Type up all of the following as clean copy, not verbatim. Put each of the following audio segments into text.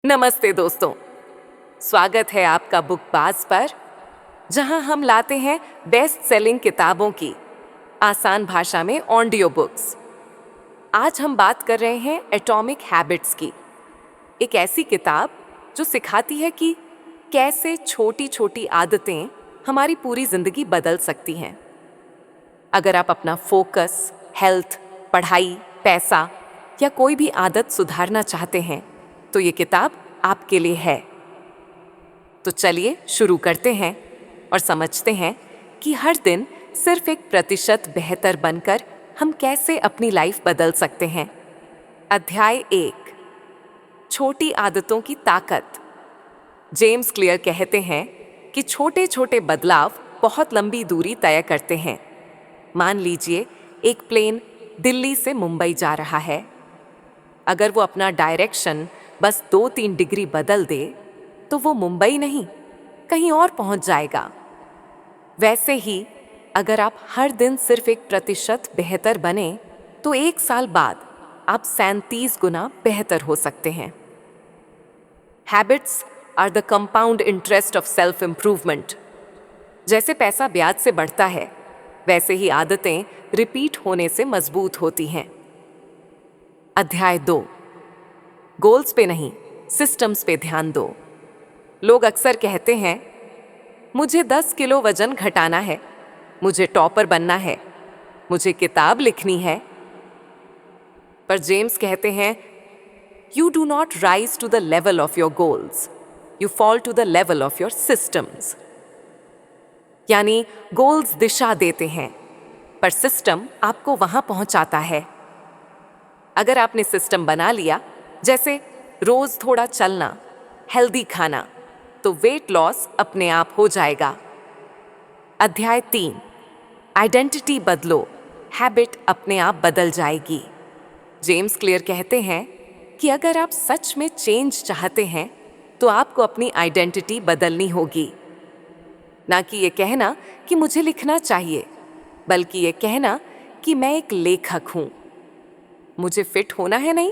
नमस्ते दोस्तों, स्वागत है आपका बुक बाज़ पर, जहां हम लाते हैं बेस्ट सेलिंग किताबों की आसान भाषा में ऑडियो बुक्स। आज हम बात कर रहे हैं एटॉमिक हैबिट्स की, एक ऐसी किताब जो सिखाती है कि कैसे छोटी छोटी आदतें हमारी पूरी जिंदगी बदल सकती हैं। अगर आप अपना फोकस, हेल्थ, पढ़ाई, पैसा या कोई भी आदत सुधारना चाहते हैं तो ये किताब आपके लिए है। तो चलिए शुरू करते हैं और समझते हैं कि हर दिन सिर्फ 1% बेहतर बनकर हम कैसे अपनी लाइफ बदल सकते हैं। अध्याय 1, छोटी आदतों की ताकत। जेम्स क्लियर कहते हैं कि छोटे छोटे बदलाव बहुत लंबी दूरी तय करते हैं। मान लीजिए एक प्लेन दिल्ली से मुंबई जा रहा है। अगर वो अपना डायरेक्शन बस 2-3 डिग्री बदल दे तो वो मुंबई नहीं, कहीं और पहुंच जाएगा। वैसे ही अगर आप हर दिन सिर्फ 1% बेहतर बने तो 1 साल बाद आप 37 गुना बेहतर हो सकते हैं। Habits are the compound interest of self improvement. जैसे पैसा ब्याज से बढ़ता है, वैसे ही आदतें रिपीट होने से मजबूत होती हैं। अध्याय 2, गोल्स पे नहीं, सिस्टम्स पे ध्यान दो। लोग अक्सर कहते हैं, मुझे 10 किलो वजन घटाना है, मुझे टॉपर बनना है, मुझे किताब लिखनी है। पर जेम्स कहते हैं, you do not rise to the level of your goals, you fall to the level of your systems. यानी गोल्स दिशा देते हैं, पर सिस्टम आपको वहां पहुंचाता है। अगर आपने सिस्टम बना लिया, जैसे रोज थोड़ा चलना, हेल्दी खाना, तो वेट लॉस अपने आप हो जाएगा। अध्याय 3, आइडेंटिटी बदलो, हैबिट अपने आप बदल जाएगी। जेम्स क्लियर कहते हैं कि अगर आप सच में चेंज चाहते हैं तो आपको अपनी आइडेंटिटी बदलनी होगी। ना कि ये कहना कि मुझे लिखना चाहिए, बल्कि ये कहना कि मैं एक लेखक हूं। मुझे फिट होना है नहीं,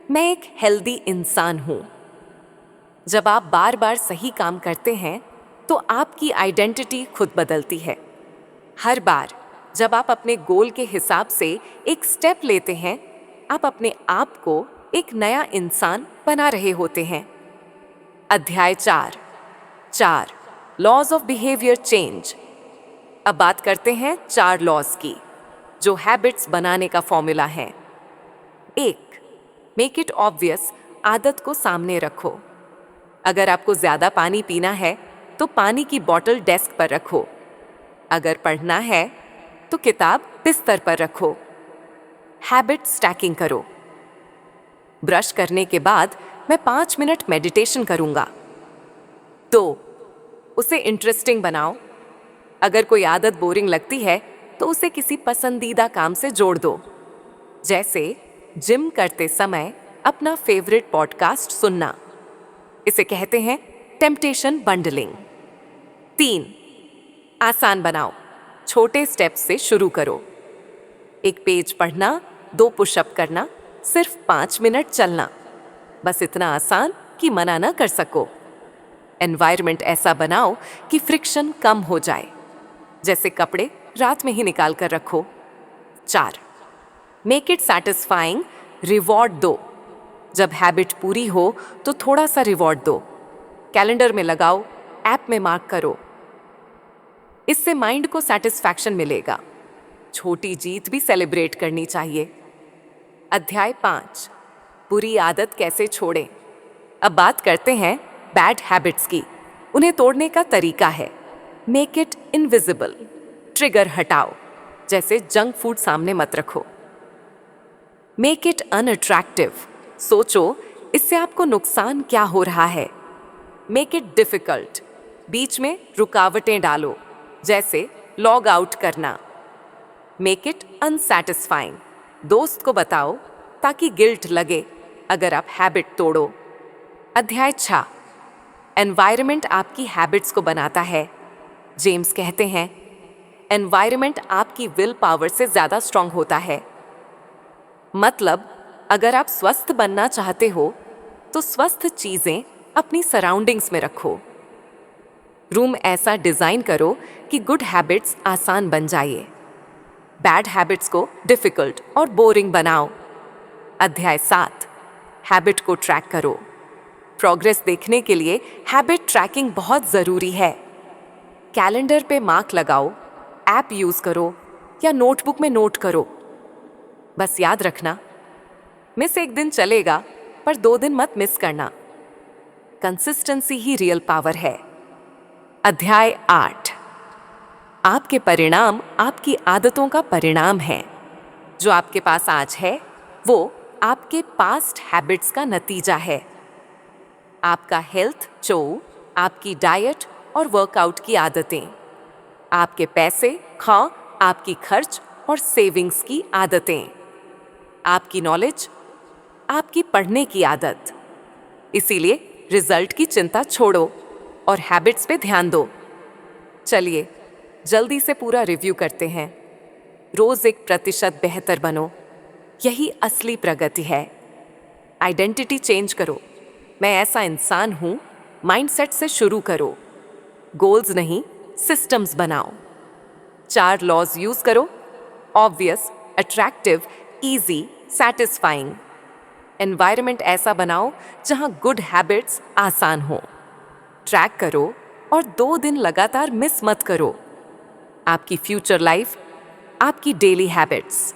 मैं एक हेल्दी इंसान हूं। जब आप बार बार सही काम करते हैं तो आपकी आइडेंटिटी खुद बदलती है। हर बार जब आप अपने गोल के हिसाब से एक स्टेप लेते हैं, आप अपने आप को एक नया इंसान बना रहे होते हैं। अध्याय 4, लॉज ऑफ बिहेवियर चेंज। अब बात करते हैं 4 लॉज की, जो हैबिट्स बनाने का फॉर्मूला है। 1, मेक इट ऑब्वियस, आदत को सामने रखो। अगर आपको ज्यादा पानी पीना है तो पानी की बोतल डेस्क पर रखो। अगर पढ़ना है तो किताब बिस्तर पर रखो। हैबिट स्टैकिंग करो। ब्रश करने के बाद मैं 5 मिनट मेडिटेशन करूंगा। 2, उसे इंटरेस्टिंग बनाओ। अगर कोई आदत बोरिंग लगती है तो उसे किसी पसंदीदा काम से जोड़ दो, जैसे जिम करते समय अपना फेवरेट पॉडकास्ट सुनना। इसे कहते हैं टेम्पटेशन बंडलिंग। 3, आसान बनाओ, छोटे स्टेप से शुरू करो। 1 पेज पढ़ना, 2 पुशअप करना, सिर्फ 5 मिनट चलना, बस इतना आसान कि मना न कर सको। एनवायरनमेंट ऐसा बनाओ कि फ्रिक्शन कम हो जाए, जैसे कपड़े रात में ही निकाल कर रखो। 4, मेक इट सैटिस्फाइंग, रिवॉर्ड दो। जब हैबिट पूरी हो तो थोड़ा सा रिवॉर्ड दो। कैलेंडर में लगाओ, ऐप में मार्क करो। इससे माइंड को सैटिस्फैक्शन मिलेगा। छोटी जीत भी सेलिब्रेट करनी चाहिए। अध्याय 5, बुरी आदत कैसे छोड़ें। अब बात करते हैं बैड हैबिट्स की। उन्हें तोड़ने का तरीका है मेक इट इनविजिबल, ट्रिगर हटाओ, जैसे जंक फूड सामने मत रखो। मेक इट अनअट्रैक्टिव, सोचो इससे आपको नुकसान क्या हो रहा है। मेक इट डिफिकल्ट, बीच में रुकावटें डालो, जैसे लॉग आउट करना। मेक इट अनसैटिस्फाइंग, दोस्त को बताओ ताकि गिल्ट लगे अगर आप हैबिट तोड़ो। अध्याय 6, एनवायरनमेंट आपकी हैबिट्स को बनाता है। जेम्स कहते हैं, एनवायरनमेंट आपकी विल पावर से ज्यादा स्ट्रांग होता है। मतलब अगर आप स्वस्थ बनना चाहते हो तो स्वस्थ चीजें अपनी सराउंडिंग्स में रखो। रूम ऐसा डिजाइन करो कि गुड हैबिट्स आसान बन जाए, बैड हैबिट्स को डिफिकल्ट और बोरिंग बनाओ। अध्याय 7, हैबिट को ट्रैक करो। प्रोग्रेस देखने के लिए हैबिट ट्रैकिंग बहुत जरूरी है। कैलेंडर पे मार्क लगाओ, ऐप यूज करो या नोटबुक में नोट करो। बस याद रखना, मिस एक दिन चलेगा पर 2 दिन मत मिस करना। कंसिस्टेंसी ही रियल पावर है। अध्याय 8, आपके परिणाम आपकी आदतों का परिणाम है। जो आपके पास आज है वो आपके पास्ट हैबिट्स का नतीजा है। आपका हेल्थ जो आपकी डाइट और वर्कआउट की आदतें, आपके पैसे आपकी खर्च और सेविंग्स की आदतें, आपकी नॉलेज आपकी पढ़ने की आदत। इसीलिए रिजल्ट की चिंता छोड़ो और हैबिट्स पे ध्यान दो। चलिए जल्दी से पूरा रिव्यू करते हैं। रोज 1% बेहतर बनो, यही असली प्रगति है। आइडेंटिटी चेंज करो, मैं ऐसा इंसान हूं, माइंडसेट से शुरू करो। गोल्स नहीं, सिस्टम्स बनाओ। 4 लॉज यूज करो, obvious, attractive, easy, satisfying. Environment ऐसा बनाओ जहां गुड हैबिट्स आसान हो। ट्रैक करो और 2 दिन लगातार मिस मत करो। आपकी फ्यूचर लाइफ, आपकी डेली हैबिट्स।